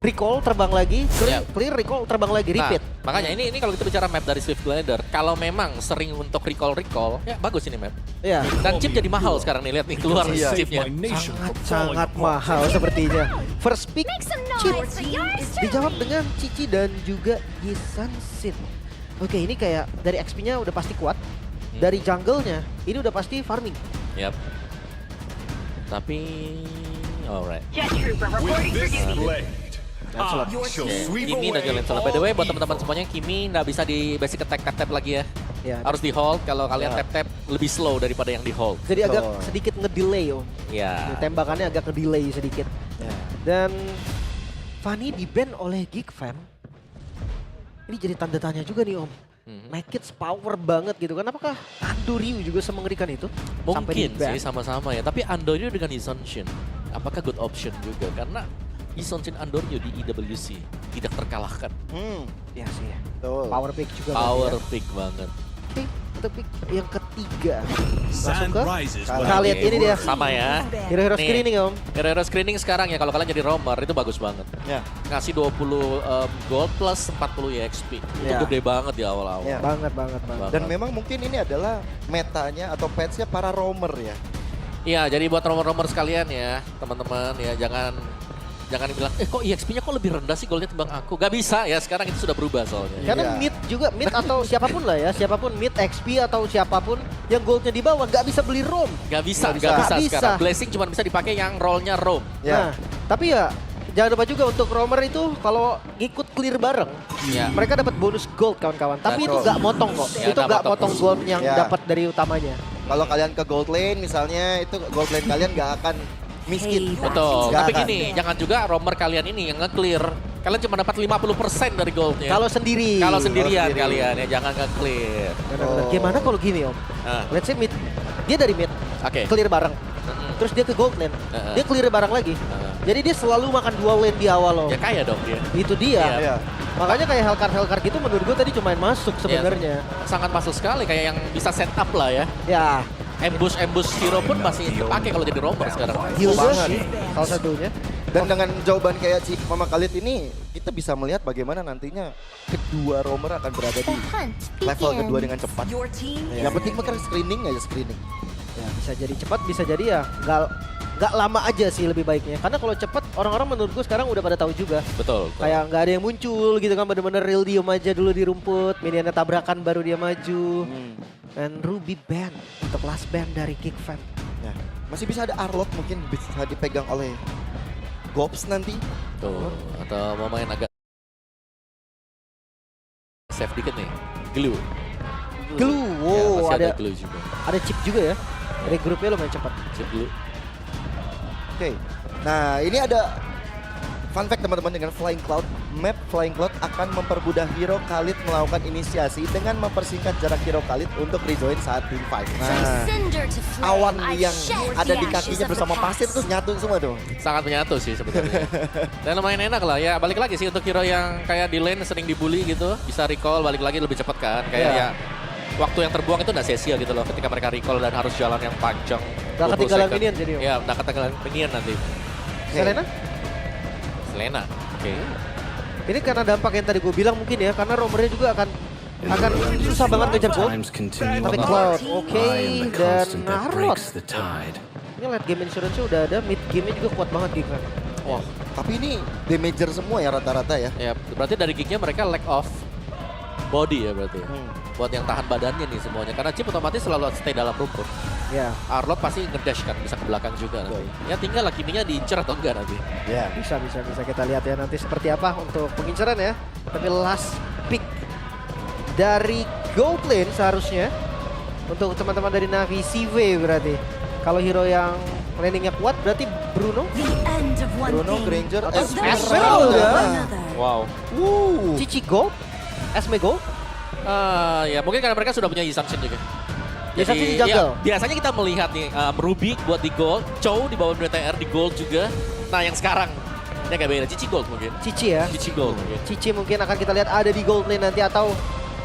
Recall terbang lagi, Yap. clear recall terbang lagi, repeat. Nah, makanya ini kalau kita bicara map dari Swift Glider, kalau memang sering untuk recall, ya bagus ini map. Iya. Dan chip jadi mahal sekarang nih, lihat nih keluar Iya. chipnya. Sangat mahal sepertinya. First pick, Chip dijawab dengan Cici dan juga Yisansin. Oke, ini kayak dari XP-nya udah pasti kuat. Dari jungle-nya, ini udah pasti farming. Yap. Tapi, alright. Kimi dan Lancelot. By the way, buat teman-teman semuanya, Kimi nggak bisa di basic attack tap lagi ya. Ya, Harus di hold. Kalau kalian Ya. tap lebih slow daripada yang di hold. jadi agak Betul. sedikit nge-delay om. Ya. Tembakannya agak nge-delay sedikit. Ya. Dan Fanny di-ban oleh Geekfam. Ini jadi tanda tanya juga nih om. Nakeds power banget gitu kan. Apakah Ando Ryu juga semengerikan itu? Sampai Mungkin di-ban? sih sama-sama ya. Tapi Andoryu dengan Isonshin, apakah good option juga? Karena Isonshin Andoryu di IWC tidak terkalahkan. Ya sih ya. Betul. Power pick juga. Power berarti ya. pick banget. Oke, untuk pick yang ketiga. Langsung Sun ke rises. Kalian ini dia. Sama ya. Hero-hero Nih. screening om. Hero screening sekarang ya, kalau kalian jadi roamer itu bagus banget. Ya. Ngasih 20 gold plus 40 EXP. Itu Ya. gede banget di awal-awal. Ya. Banget. Dan memang mungkin ini adalah metanya atau patch-nya para roamer ya. Iya, jadi buat roamer-roamer sekalian ya, teman-teman ya, jangan bilang, kok EXP-nya kok lebih rendah sih goldnya timbang aku. Gak bisa ya, sekarang itu sudah berubah soalnya. Karena Iya. mid juga, mid atau siapapun lah ya, siapapun mid XP atau siapapun yang goldnya di bawah nggak bisa beli roam. Gak bisa, Nggak gak bisa, bisa. sekarang. Blessing cuma bisa dipakai yang rollnya roam. Ya. Nah, tapi ya jangan lupa juga untuk roamer itu kalau ngikut clear bareng, Iya. mereka dapat bonus gold kawan-kawan. Tapi itu Betul. nggak motong kok, Ya, itu nggak nggak motong. motong gold yang Ya. dapat dari utamanya. Kalau kalian ke gold lane misalnya, itu gold lane kalian nggak akan miskin. Betul, Nggak tapi akan. gini, jangan juga roamer kalian ini yang nge-clear. Kalian cuma dapat 50% dari goldnya. Kalau sendiri. Kalau sendirian sendiri. kalian ya, jangan nge-clear. Benar-benar. Oh. Gimana kalau gini om? Nah, Let's say mid, dia dari mid, Oke. clear bareng. Mm-mm. Terus dia ke gold lane, Heeh. dia clear bareng lagi. Heeh. Jadi dia selalu makan dua lane di awal om. Ya kaya dong dia. Itu dia. Iya. Ya. Makanya kayak Hellcar gitu menurut gue tadi cuma masuk sebenarnya. Sangat masuk sekali, kayak yang bisa set up lah ya. Ya, Ambush hero pun masih dipakai kalau jadi roamer sekarang. Hilda banget. sih salah satunya. Dan dengan jawaban kayak si Mama Khalid ini, kita bisa melihat bagaimana nantinya kedua roamer akan berada di level kedua dengan cepat. Iya. Yang penting mereka screening aja screening. Ya, bisa jadi cepat, bisa jadi ya nggak lama aja sih lebih baiknya. Karena kalau cepat orang-orang menurut gue sekarang udah pada tahu juga. Betul. Kayak nggak ada yang muncul gitu kan, bener-bener real diem aja dulu di rumput, minionnya tabrakan baru dia maju. Dan Ruby ban untuk last ban dari Geekfam. Ya. Masih bisa ada Arlot mungkin bisa dipegang oleh Gobs nanti. Tuh, atau mau main agak save dikit nih. Glue. Glue, Ya, wow, masih ada ada glue juga. chip juga ya. Dari grupnya lumayan cepat. Chip glue. Oke. Nah, ini ada fun fact teman-teman dengan Flying Cloud. Map Flying Cloud akan mempermudah hero Khalid melakukan inisiasi dengan mempersingkat jarak hero Khalid untuk rejoin saat team fight. Nah, awan yang ada di kakinya bersama pasir tuh nyatu semua tuh. Sangat menyatu sih sebenarnya. Dan lumayan enak lah ya. Balik lagi sih untuk hero yang kayak di lane sering dibully gitu, bisa recall balik lagi lebih cepat kan. Kayak Iya. ya waktu yang terbuang itu udah sia-sia gitu loh ketika mereka recall dan harus jalan yang panjang. Nggak 20 ketinggalan second. minion jadi, Om. Iya, nggak ketinggalan minion nanti. Selena? Selena. Oke. Ini karena dampak yang tadi gue bilang mungkin ya, karena roamernya juga akan susah banget ngejar gold. Times continue Tapi on. Cloud, oke, I am the dan constant that Narot. breaks the tide. Ini late game insurance udah ada, mid game-nya juga kuat banget gitu. Wah, tapi ini damager semua ya rata-rata ya. Ya, berarti dari gignya mereka lack of body ya berarti. Buat yang tahan badannya nih semuanya. Karena Chip otomatis selalu stay dalam rumput. Ya, Arlot pasti ngedash kan, bisa ke belakang juga nanti. Ya tinggal lah Kiminya diincer atau enggak nanti. Ya. bisa kita lihat ya nanti seperti apa untuk pengincaran ya. Tapi last pick dari gold lane seharusnya untuk teman-teman dari Navi CV berarti. Kalau hero yang landingnya kuat berarti Bruno, Bruno, Granger, Esmeralda. Wow. Cici gold, Esme gold. Ya mungkin karena mereka sudah punya Yisansin juga. Yisansin di ya, jungle. biasanya kita melihat nih Ruby buat di gold, Chow di bawah BTR di gold juga. Nah yang sekarang, ini agak beda, Cici gold mungkin. Cici ya. Cici gold mungkin. Cici mungkin akan kita lihat ada di gold lane nanti atau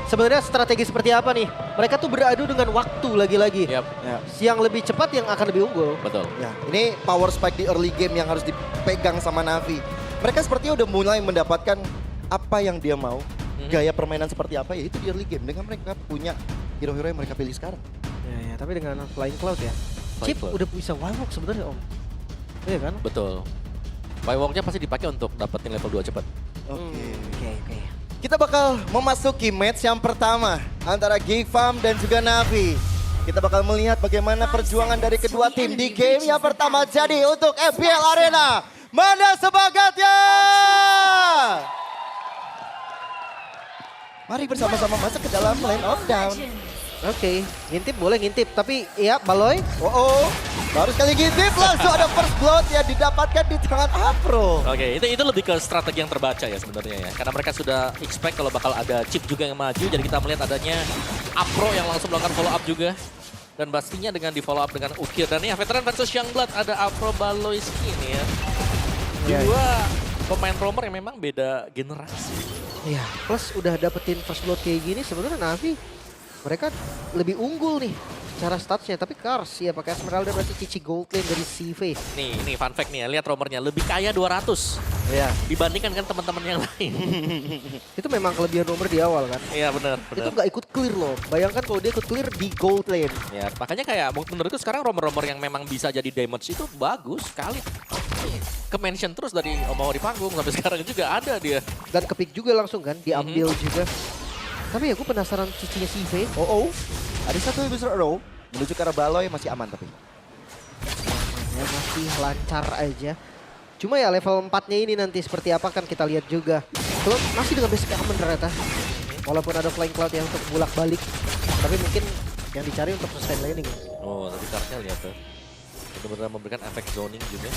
sebenarnya strategi seperti apa nih? Mereka tuh beradu dengan waktu lagi-lagi. Yap, Ya. Yang lebih cepat yang akan lebih unggul. betul. Ya, ini power spike di early game yang harus dipegang sama Navi. Mereka sepertinya udah mulai mendapatkan apa yang dia mau. Gaya permainan seperti apa ya itu di early game. Dengan mereka punya hero-hero yang mereka pilih sekarang. Ya, tapi dengan Flying Cloud ya. Flying Chip Cloud. udah bisa Wildwalk sebenarnya Om. Iya kan? Betul. Firewalk-nya pasti dipakai untuk dapetin level 2 cepat. Oke. Kita bakal memasuki match yang pertama antara GFAM dan juga Navi. Kita bakal melihat bagaimana perjuangan dari kedua tim di game yang pertama. Jadi untuk FPL Arena, mana semangatnya? Mari bersama-sama masuk ke dalam lane of down. Oke, ngintip boleh ngintip, tapi ya Baloy. Baru sekali ngintip langsung ada first blood yang didapatkan di tangan Afro. Oke, itu lebih ke strategi yang terbaca ya sebenarnya ya. Karena mereka sudah expect kalau bakal ada chip juga yang maju. Jadi kita melihat adanya Afro yang langsung melakukan follow up juga. Dan pastinya dengan di follow up dengan Ukir. Dan ya veteran versus Youngblood ada Afro Baloy skin ya. Dua pemain roamer yang memang beda generasi. Iya, plus udah dapetin first blood kayak gini sebenarnya Navi mereka lebih unggul nih secara statsnya, tapi Cars ya pakai Esmeralda berarti cici gold lane dari CV. Nih fun fact nih ya, lihat roamernya lebih kaya 200 Iya. dibandingkan kan teman-teman yang lain. Itu memang kelebihan nomor di awal kan. Iya benar. Itu nggak ikut clear loh. Bayangkan kalau dia ikut clear di gold lane. Ya, makanya kayak menurutku sekarang romer-romer yang memang bisa jadi damage itu bagus sekali. Ke-mention terus dari mau di panggung sampai sekarang juga ada dia. Dan kepick juga langsung kan, diambil juga. Tapi ya gue penasaran cicinya CV. Ada satu user row menuju ke arah Baloy masih aman tapi. Ya masih lancar aja. Cuma ya level 4-nya ini nanti seperti apa kan kita lihat juga. Kalau masih dengan basic aman ternyata. Walaupun ada Flying Cloud yang untuk bolak-balik. Tapi mungkin yang dicari untuk sustain laning. Oh, tapi kartnya lihat tuh. Benar-benar memberikan efek zoning juga.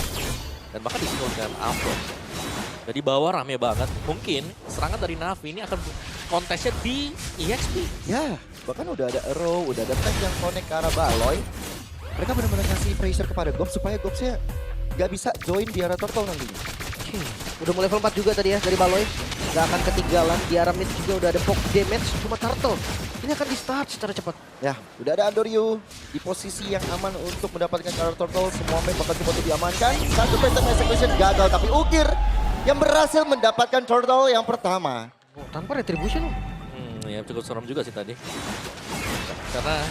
Dan bahkan disinulkan Afro. Jadi bawah rame banget. Mungkin serangan dari Navi ini akan kontesnya di EXP. Ya, bahkan udah ada arrow, udah ada tank yang connect ke arah Baloy. Mereka benar-benar kasih pressure kepada Gobs supaya Gobsnya nggak bisa join di arah turtle nantinya. Udah mulai level 4 juga tadi ya dari Baloy. Gak akan ketinggalan. Di arah mid juga udah ada poke damage. Cuma turtle. Ini akan di start secara cepat. Ya, udah ada Andoryu di posisi yang aman untuk mendapatkan arah turtle. Semua main bakal coba untuk diamankan. Satu phantom execution gagal, tapi Ukir yang berhasil mendapatkan turtle yang pertama. Oh, tanpa retribution loh. Ya cukup serem juga sih tadi. Karena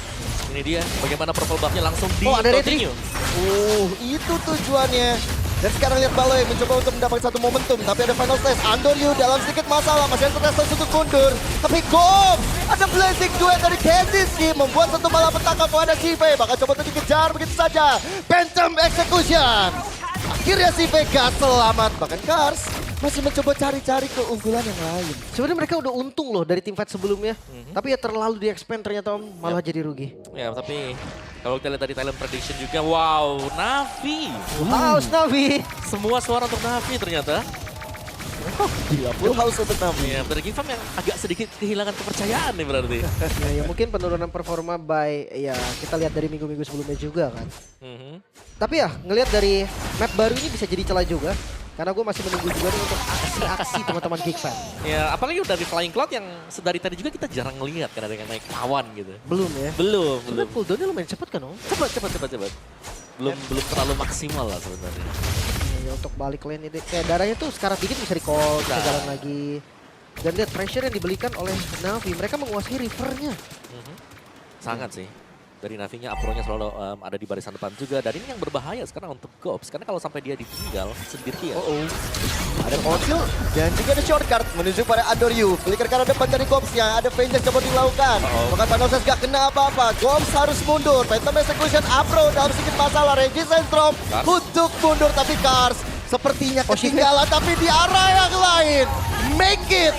ini dia bagaimana purple buff-nya langsung di Oh, ada retri. continue. Itu tujuannya. Dan sekarang lihat Baloy mencoba untuk mendapatkan satu momentum. Tapi ada final stage. Andoryu dalam sedikit masalah. Masih ada terasa untuk mundur. Tapi Gom! Ada blazing duet dari Kendiski. Membuat satu malapetaka kepada CV. Bakal coba untuk dikejar begitu saja. Phantom Execution. Akhirnya CV gak selamat. Bahkan Cars masih mencoba cari-cari keunggulan yang lain. Sebenarnya mereka udah untung loh dari tim fight sebelumnya. Tapi ya terlalu di-expand ternyata Om, malah jadi rugi. Ya tapi kalau kita lihat dari Thailand prediction juga, wow, Navi. House Navi. Semua suara untuk Navi ternyata. Gila, full house untuk Navi. Ya, dari Gifam yang agak sedikit kehilangan kepercayaan nih berarti. Ya mungkin penurunan performa by ya kita lihat dari minggu-minggu sebelumnya juga kan. Tapi ya ngelihat dari map baru ini bisa jadi celah juga. Karena gue masih menunggu juga nih untuk aksi-aksi teman-teman Geek Fan. Ya, apalagi dari Flying Cloud yang sedari tadi juga kita jarang ngelihat karena dengan naik awan gitu. Belum ya. Belum. Sebenarnya cooldownnya lumayan cepet kan Om? Cepat. Belum terlalu maksimal lah sebenarnya. Ya, untuk balik lane ini kayak darahnya tuh sekarang dikit bisa recall, bisa jalan lagi. Dan lihat pressure yang diberikan oleh Navi, mereka menguasai rivernya. Sangat sih. Dari Navinya, Apro-nya selalu ada di barisan depan juga. Dan ini yang berbahaya sekarang untuk Gobs. Karena kalau sampai dia ditinggal sendirian. Ada konsil dan juga ada shortcut menuju pada Andoryu. Flicker ke arah depan dari Gobsnya. Ada Vengeance coba dilakukan. Bahkan Panoses gak kena apa-apa. Gobs harus mundur. Phantom Execution Apro dalam sedikit masalah. Resistance drop untuk mundur. Tapi Cars sepertinya ketinggalan. Tapi di arah yang lain. Make it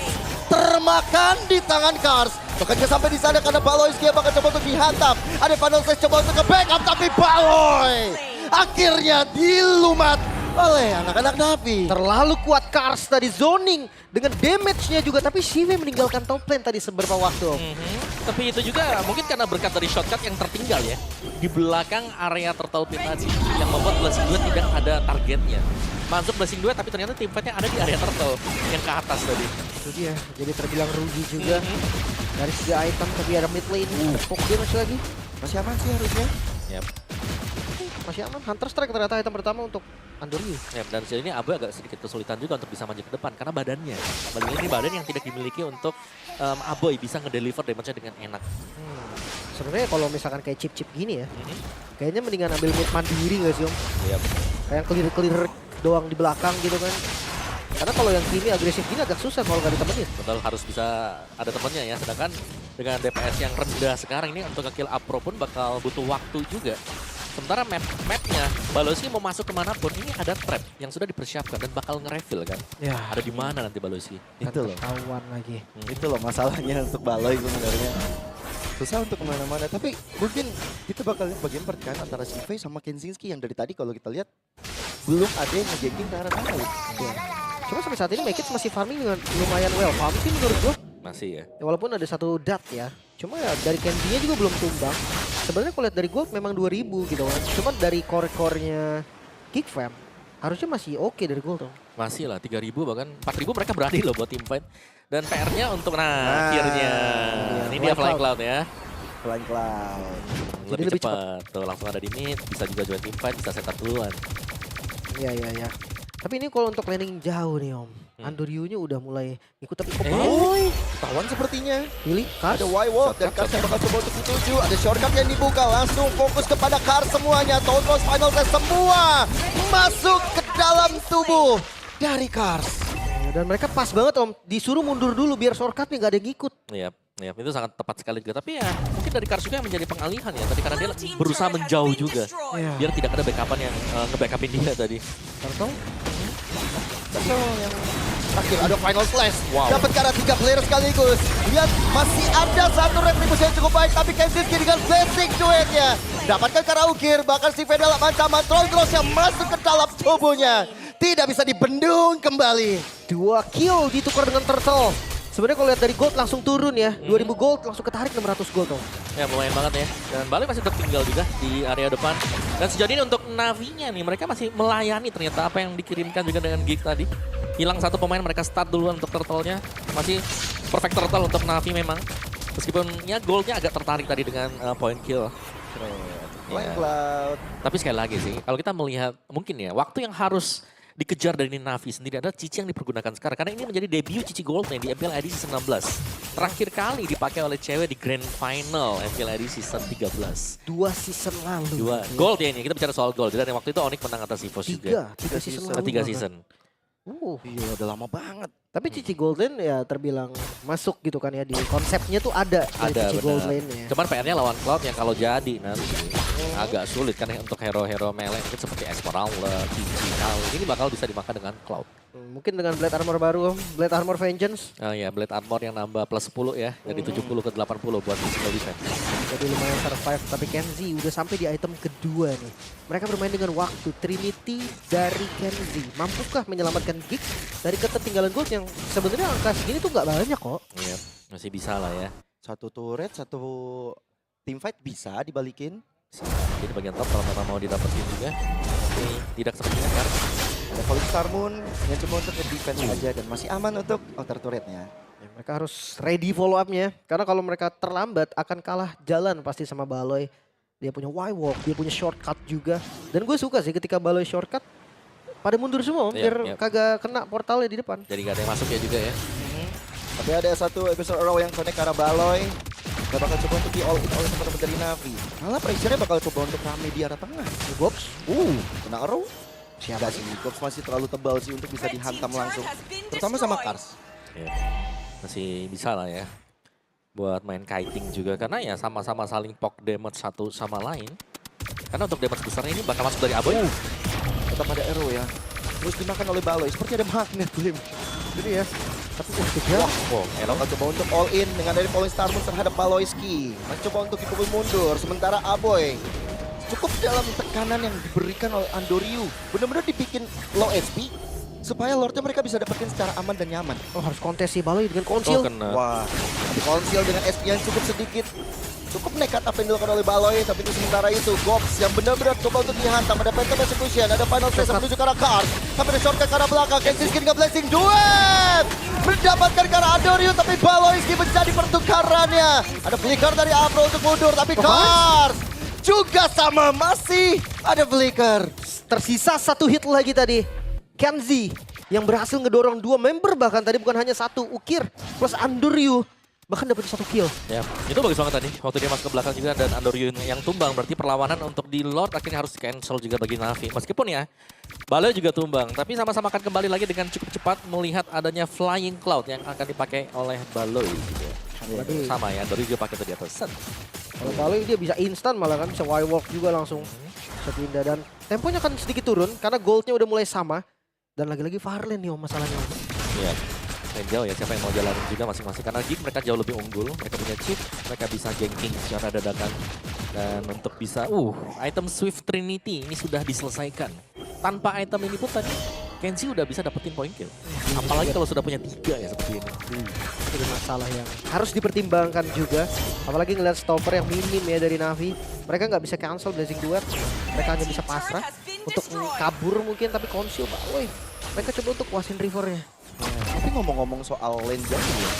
termakan di tangan Cars. Bukannya sampai di sana karena Baloy dia bakal coba untuk dihantam. Ada Panoses coba untuk ke-backup. Tapi Baloy akhirnya dilumat oleh anak-anak Navi. Terlalu kuat Cars tadi zoning dengan damage-nya juga. Tapi CV meninggalkan top lane tadi seberapa waktu Om. Tapi itu juga mungkin karena berkat dari shortcut yang tertinggal ya. Di belakang area Turtle Pit tadi. Yang membuat Blessing Duet tidak ada targetnya. Masuk Blessing Duet tapi ternyata tim fightnya ada di area Turtle. Yang ke atas tadi. Itu dia, jadi terbilang rugi juga. Dari segi item tapi ada mid lane. Poke damage lagi. Masih aman sih harusnya. Yap. masih aman. Hunter Strike ternyata item pertama untuk Andoriu. Ya, dan sejauh ini Abu agak sedikit kesulitan juga untuk bisa maju ke depan karena badannya. Ini badan yang tidak dimiliki untuk Aboy bisa ngedeliver damage-nya dengan enak. Sebenarnya kalau misalkan kayak chip-chip gini ya, kayaknya mendingan ambil mid mandiri nggak sih Om? Iya. Kayak clear doang di belakang gitu kan. Karena kalau yang Kimi agresif gini agak susah kalau nggak ditemenin. Betul, harus bisa ada temennya ya. Sedangkan dengan DPS yang rendah sekarang ini untuk nge-kill Apro pun bakal butuh waktu juga. Sementara mapnya Balozi mau masuk kemanapun ini ada trap yang sudah dipersiapkan dan bakal nge-reveal kan. Ya. Ada di mana nanti Balozi? Itu loh. Ketahuan lagi. Itu loh masalahnya untuk Baloy sebenarnya. Susah untuk kemana-mana, tapi mungkin kita bakal lihat bagian pertikaian antara Sive sama Kenzinski yang dari tadi kalau kita lihat belum ada yang nge-ganking ke arah tanah. Ya. Cuma sampai saat ini Make It masih farming dengan lumayan well farm sih menurut gue. Masih ya. Ya, walaupun ada satu dat ya. Cuma ya dari Kenzie-nya juga belum tumbang. Sebenarnya kalau lihat dari gold memang 2000 gitu kan. Cuma dari core-core-nya Geekfam harusnya masih oke dari gold dong. Masih lah 3.000 bahkan 4.000 mereka berani loh buat team fight. Dan PR-nya untuk akhirnya ini dia Flying Cloud ya. Flying Cloud. Lebih cepat. Tuh langsung ada di mid, bisa juga join team fight, bisa setup duluan. Iya iya iya. Tapi ini kalau untuk landing jauh nih Om. Andoriu-nya udah mulai ikut tapi kok Tawan sepertinya. pilih Kars. Ada Y-Walk dan Kars yang bakal coba untuk dituju. Ada shortcut yang dibuka. Langsung fokus kepada Kars semuanya. Toad Loss Final Test semua masuk ke dalam tubuh dari Kars. Dan mereka pas banget Om. Disuruh mundur dulu biar shortcutnya gak ada yang ikut. Iya, itu sangat tepat sekali juga. Tapi ya mungkin dari Kars juga yang menjadi pengalihan ya. Tadi karena dia berusaha menjauh juga. Iya. Biar tidak ada backupan yang nge-backupin dia tadi. Kartong? Yang terakhir ada Final Slash. Wow. Dapat karena 3 player sekaligus. Lihat masih ada satu retribusi yang cukup baik. Tapi Kenzinski dengan blessing duetnya. Dapatkan karena ukir. Bahkan si Fedel ancaman Trollgloss yang masuk ke dalam tubuhnya. Tidak bisa dibendung kembali. 2 kill ditukar dengan Turtle. Sebenarnya kalau lihat dari gold langsung turun ya. 2000 gold langsung ketarik 600 gold Om. Ya lumayan banget ya. Dan Bali masih tertinggal juga di area depan. Dan sejauh ini untuk Navi-nya nih, mereka masih melayani ternyata apa yang dikirimkan juga dengan Geek tadi. Hilang satu pemain, mereka start duluan untuk Turtle-nya. Masih perfect Turtle untuk Navi memang. Meskipun ya gold-nya agak tertarik tadi dengan point kill. Flying Cloud. Tapi sekali lagi sih, kalau kita melihat mungkin ya, waktu yang harus dikejar dari Navi sendiri adalah Cici yang dipergunakan sekarang. Karena ini menjadi debut Cici Goldman di MPL edisi 19. Terakhir kali dipakai oleh cewek di Grand Final MPL edisi season 13. 2 season lalu. 2 gold ya ini, kita bicara soal gold. Dan waktu itu Onyx menang atas EVOS juga. 3 season lalu. 3 season. Iya udah lama banget. Tapi Cici Golden ya terbilang masuk gitu kan ya di konsepnya tuh ada Ada Cici benar. Golden-nya. Cuman PR-nya lawan Cloud yang kalau jadi nanti agak sulit kan ya untuk hero-hero melee mungkin seperti Esmeralda, Cici. Nah, ini bakal bisa dimakan dengan Cloud. Mungkin dengan Blade Armor baru Om, Blade Armor Vengeance. Oh ya, Blade Armor yang nambah plus 10 ya, dari 70 ke 80 buat physical defense. Jadi lumayan survive, tapi Kenzie udah sampai di item kedua nih. Mereka bermain dengan waktu, Trinity dari Kenzie. Mampukah menyelamatkan Geek dari ketertinggalan gold yang sebenarnya angka segini tuh nggak banyak kok. Iya, masih bisa lah ya. Satu turret, satu team fight bisa dibalikin. Jadi bagian top kalau memang mau didapetin juga. Tapi tidak sepertinya kan. Ada Falling Star Moon yang cuma untuk defense aja dan masih aman untuk outer turretnya. Ya, mereka harus ready follow up-nya. Karena kalau mereka terlambat akan kalah jalan pasti sama Baloy. Dia punya Y-Walk, dia punya shortcut juga. Dan gue suka sih ketika Baloy shortcut, pada mundur semua biar kagak kena portalnya di depan. Jadi gak ada yang masuk ya juga ya. Tapi ada satu episode Arrow yang connect ke arah Baloy. Gak bakal coba untuk di all in oleh teman-teman dari Navi. Malah pressure-nya bakal coba untuk rame di arah tengah. Gops, Kena Arrow. siapa Gak sih, Gops masih terlalu tebal sih untuk bisa dihantam langsung. Terutama sama Kars. Ya, masih bisa lah ya. Buat main kiting juga. Karena ya sama-sama saling poke damage satu sama lain. Karena untuk damage besarnya ini bakal masuk dari Aboy. Tetap ada Arrow ya. Terus dimakan oleh Baloy. Seperti ada magnet, Blim. Jadi ya. Tapi kejar. Elok coba untuk all in dengan dari Falling Star Moon terhadap Baloyski. Mencoba untuk dipukul mundur. Sementara Aboy cukup dalam tekanan yang diberikan oleh Andoriu. Benar-benar dibikin low HP supaya Lordnya mereka bisa dapetin secara aman dan nyaman. Oh harus kontes sih Baloy dengan konsil. kena. Wah, tapi konsil dengan SP yang cukup sedikit. Cukup nekat apa yang dilakukan oleh Baloy, tapi itu sementara itu Gops yang benar-benar coba untuk dihantam. Ada Phantom Execution, ada Final Space yang menuju ke arah Kars. Tapi ada shortcut ke arah belakang, Kenzinski dengan Blessing Duet! Mendapatkan ke arah Andoriu, tapi Baloyski menjadi pertukarannya. Ada flicker dari Afro untuk mundur, tapi Kars juga sama, masih ada flicker. Tersisa 1 hit lagi tadi. Kenzie yang berhasil ngedorong 2 member bahkan tadi bukan hanya 1. Ukir plus Andoryu bahkan dapat 1 kill. Ya, itu bagus banget tadi. Waktu dia masuk ke belakang juga dan Andoryu yang tumbang. Berarti perlawanan untuk di Lord akhirnya harus cancel juga bagi Navi. Meskipun ya, Baloy juga tumbang. Tapi sama-sama akan kembali lagi dengan cukup cepat melihat adanya Flying Cloud yang akan dipakai oleh Baloy. Gitu. Sama ya, Andoryu juga pakai tadi atas set. Kalau Baloy dia bisa instan malah kan, bisa Y-walk juga langsung. Bisa pindah dan temponya akan sedikit turun karena goldnya udah mulai sama. Dan lagi-lagi Farlane nih masalahnya. Iya. Jauh ya, siapa yang mau jalanin juga masing-masing. Karena Geek mereka jauh lebih unggul, mereka punya chip, mereka bisa ganking secara dadakan. Dan untuk bisa, item Swift Trinity ini sudah diselesaikan. Tanpa item ini pun tadi, Kenzie udah bisa dapetin point kill. Apalagi kalau sudah punya 3 ya seperti ini. Itu masalah yang harus dipertimbangkan juga. Apalagi ngeliat stopper yang minim ya dari Navi. Mereka nggak bisa cancel Blazing Duet. Mereka hanya bisa pasrah untuk kabur mungkin, tapi conceal Baloy. Mereka coba untuk kuasin rivernya. Tapi ngomong-ngomong soal lane jungle ya,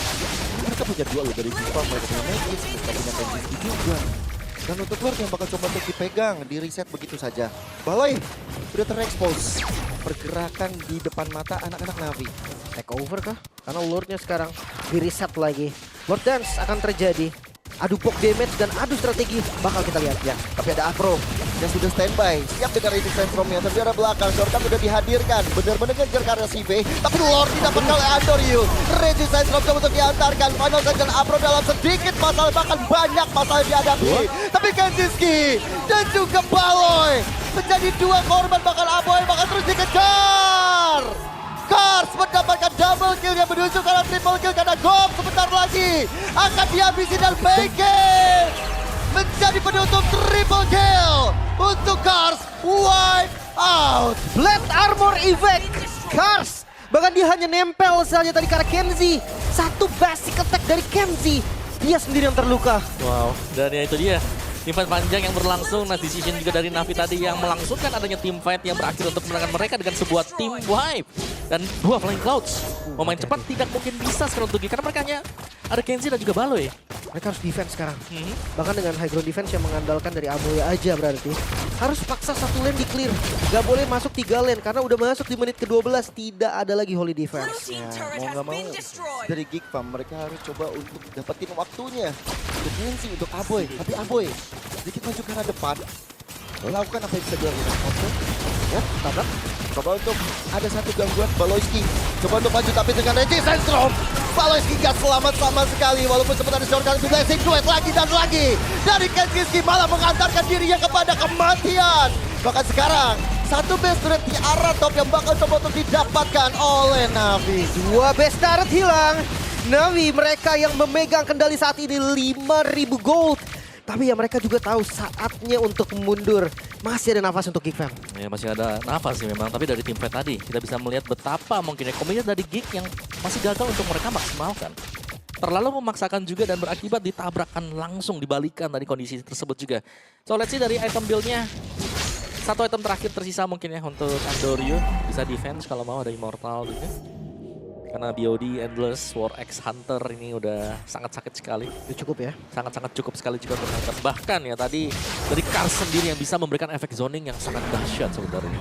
mereka punya 2 loh dari Viva, mereka punya Magis, mereka punya Kenzie juga. Dan untuk Lord yang bakal coba untuk dipegang, di reset begitu saja. Baloy udah terekspos. Pergerakan di depan mata anak-anak Navi. Take over kah? Karena Lordnya sekarang di reset lagi. Lord Dance akan terjadi. Adu poke damage dan adu strategi bakal kita lihat ya. Tapi ada Afro yang sudah standby, siap dengan ini Sandstromnya. Tapi arah belakang, Shortcut udah dihadirkan. Benar-benar ngejar karena CV. Tapi Lord didapatkan oleh Andoryu. Reggie Sandstrom coba untuk diantarkan. Final Second Afro dalam sedikit masalah, bahkan banyak masalah dihadapi. Tapi Kenziski dan juga Baloy menjadi 2 korban, bakal Aboy bakal terus dikejar. Cars mendapatkan double kill yang menuju ke arah triple kill karena Gom sebentar lagi akan dihabisi dan Bacon menjadi penutup triple kill untuk Cars. Wipe out. Blade Armor Effect. Cars. Bahkan dia hanya nempel saja tadi karena Kenzie. 1 basic attack dari Kenzie. Dia sendiri yang terluka. Wow, dan ya itu dia. Teamfight panjang yang berlangsung, nah decision juga dari Navi tadi yang melangsungkan adanya teamfight yang berakhir untuk memenangkan mereka dengan sebuah team wipe. Dan 2 Flying Clouds. Pemain cepat tidak mungkin bisa sekarang untuk karena mereka hanya ada Kenzie dan juga Baloy. Mereka harus defense sekarang. Bahkan dengan high ground defense yang mengandalkan dari Aboya aja berarti. Harus paksa 1 lane di clear. Gak boleh masuk 3 lane karena udah masuk di menit ke-12 tidak ada lagi holy defense. Ya, mau nggak mau dari Geek Farm mereka harus coba untuk dapetin waktunya. Untuk Nancy, untuk Aboy. Tapi Aboy sedikit maju ke arah depan. Lakukan apa yang bisa dilakukan. Oke. Ya, tabrak. Coba untuk ada 1 gangguan Baloyski. Coba untuk maju tapi dengan Reggie Sandstrom. Baloyski gak selamat sama sekali. Walaupun sempat ada shortcut di Blazing Duet lagi dan lagi. Dari Kenziski malah mengantarkan dirinya kepada kematian. Bahkan sekarang 1 base turret di arah top yang bakal coba untuk didapatkan oleh Navi. 2 base turret hilang. Navi mereka yang memegang kendali saat ini 5.000 gold. Tapi ya mereka juga tahu saatnya untuk mundur. Masih ada nafas untuk Geek Fam. Ya masih ada nafas sih memang, tapi dari teamfight tadi kita bisa melihat betapa mungkin komitmen dari Geek yang masih gagal untuk mereka maksimalkan. Terlalu memaksakan juga dan berakibat ditabrakan langsung dibalikan dari kondisi tersebut juga. So let's see dari item build-nya. 1 item terakhir tersisa mungkin ya untuk Andoryu. Bisa defense kalau mau, ada Immortal juga. Karena BOD, Endless, War X Hunter ini udah sangat sakit sekali. Itu cukup ya. Sangat-sangat cukup sekali juga untuk Hunter. Bahkan ya tadi dari Cars sendiri yang bisa memberikan efek zoning yang sangat dahsyat sebenarnya.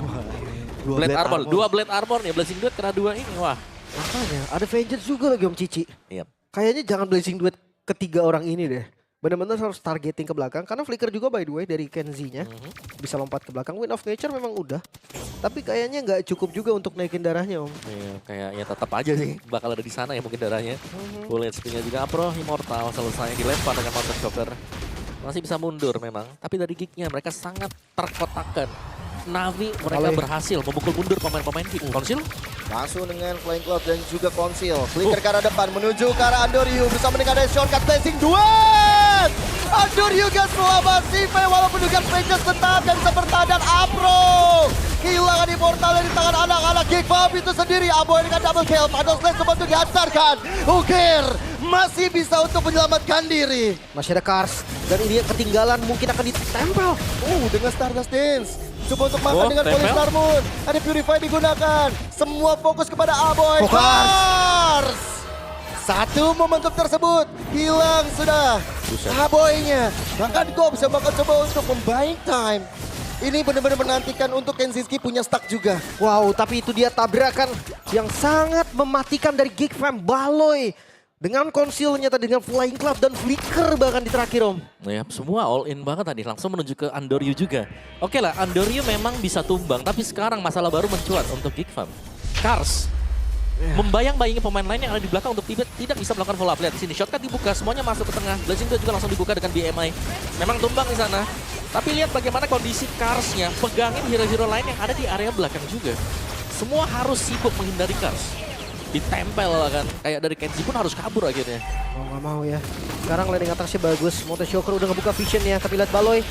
Blade Armor, 2 Blade Armor nih, Blazing Duet kena 2 ini, wah. Makanya ada Vengeance juga lagi Om Cici. Iya. Kayaknya jangan Blazing Duet ketiga orang ini deh. Benar-benar harus targeting ke belakang. Karena flicker juga by the way dari Kenzie-nya. Bisa lompat ke belakang. Wind of Nature memang udah. Tapi kayaknya nggak cukup juga untuk naikin darahnya Om. Iya, kayaknya tetap aja sih bakal ada di sana ya mungkin darahnya. Bullet speed-nya juga Afro, Immortal selesai dilempar dengan Mountain Shocker. Masih bisa mundur memang, tapi dari Geek-nya mereka sangat terkotakkan. Navi mereka berhasil memukul mundur pemain-pemain Geek. Konsil? Langsung dengan Flying Cloud dan juga Conceal. Flicker ke arah depan menuju ke arah Andoryu bersama dengan ada shortcut Blazing Duet. Andoryu gak selamat CV walaupun juga Vengeance tetap dan bisa bertahan dan Afro. Kehilangan Immortal di tangan anak-anak Geek Farm itu sendiri. Aboy dengan double kill. Final Slash coba untuk dihantarkan. Ukir masih bisa untuk menyelamatkan diri. Masih ada Cars. Dan ini ketinggalan mungkin akan ditempel. Dengan Stardust Dance. Coba untuk makan dengan Polystar Moon. Ada Purify digunakan. Semua fokus kepada Aboy. Cars. 1 momentum tersebut hilang sudah Buset. Aboy-nya. Bahkan Gobs yang bakal coba untuk membayang time. Ini benar-benar menantikan untuk Kenzinski punya stack juga. Wow, tapi itu dia tabrakan yang sangat mematikan dari Geek Fam Baloy. Dengan konsilnya tadi, dengan Flying Cloud dan Flicker bahkan di terakhir Om. Ya, semua all in banget tadi, langsung menuju ke Andoryu juga. Oke lah, Andoryu memang bisa tumbang, tapi sekarang masalah baru mencuat untuk Geek Fam. Cars membayang-bayangi pemain lain yang ada di belakang untuk tidak bisa melakukan follow up. Lihat di sini, shortcut dibuka, semuanya masuk ke tengah. Blazing juga langsung dibuka dengan BMI. Memang tumbang di sana. Tapi lihat bagaimana kondisi Cars-nya, pegangin hero-hero lain yang ada di area belakang juga. Semua harus sibuk menghindari Cars. Ditempel lah kan, kayak dari Kenzie pun harus kabur akhirnya. Oh nggak mau ya. Sekarang landing atasnya bagus. Monte Shocker udah ngebuka visionnya, tapi lihat Baloy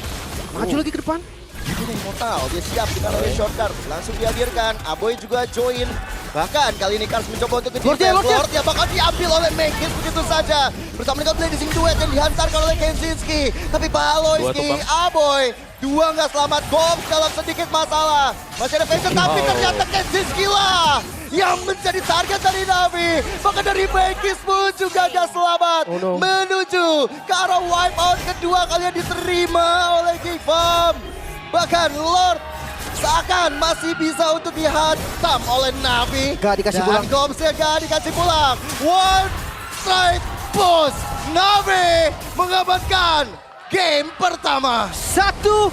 maju lagi ke depan. Ini Mortal, dia siap dengan oleh shortcut. Langsung dihadirkan, Aboy juga join. Bahkan kali ini Cars mencoba untuk ke Lord yang bakal diambil oleh Megis begitu saja. Bersama dengan Blazing Duet yang dihantarkan oleh Kenzinski. Tapi Baloyski, Aboy, dua nggak selamat. Gobs dalam sedikit masalah. Masih ada Vision, tapi ternyata Kenzinski lah yang menjadi target dari Navi. Bahkan dari Megis pun juga gak selamat. Menuju ke arah wipeout kedua kalian diterima oleh Geek Fam. Bahkan Lord seakan masih bisa untuk dihantam oleh Navi. Gak dikasih pulang. Dan Gobsnya gak dikasih pulang. One straight push. Navi mengamankan game pertama. 1-0.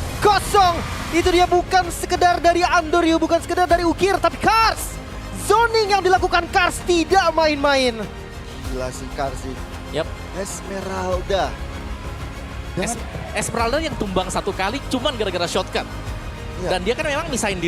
Itu dia bukan sekedar dari Andoryu, bukan sekedar dari Ukir, tapi Cars. Zoning yang dilakukan Cars tidak main-main. Gila sih Cars sih. Yap. Esmeralda. Esmeralda yang tumbang satu kali cuman gara-gara shotgun. Dan dia kan memang misahin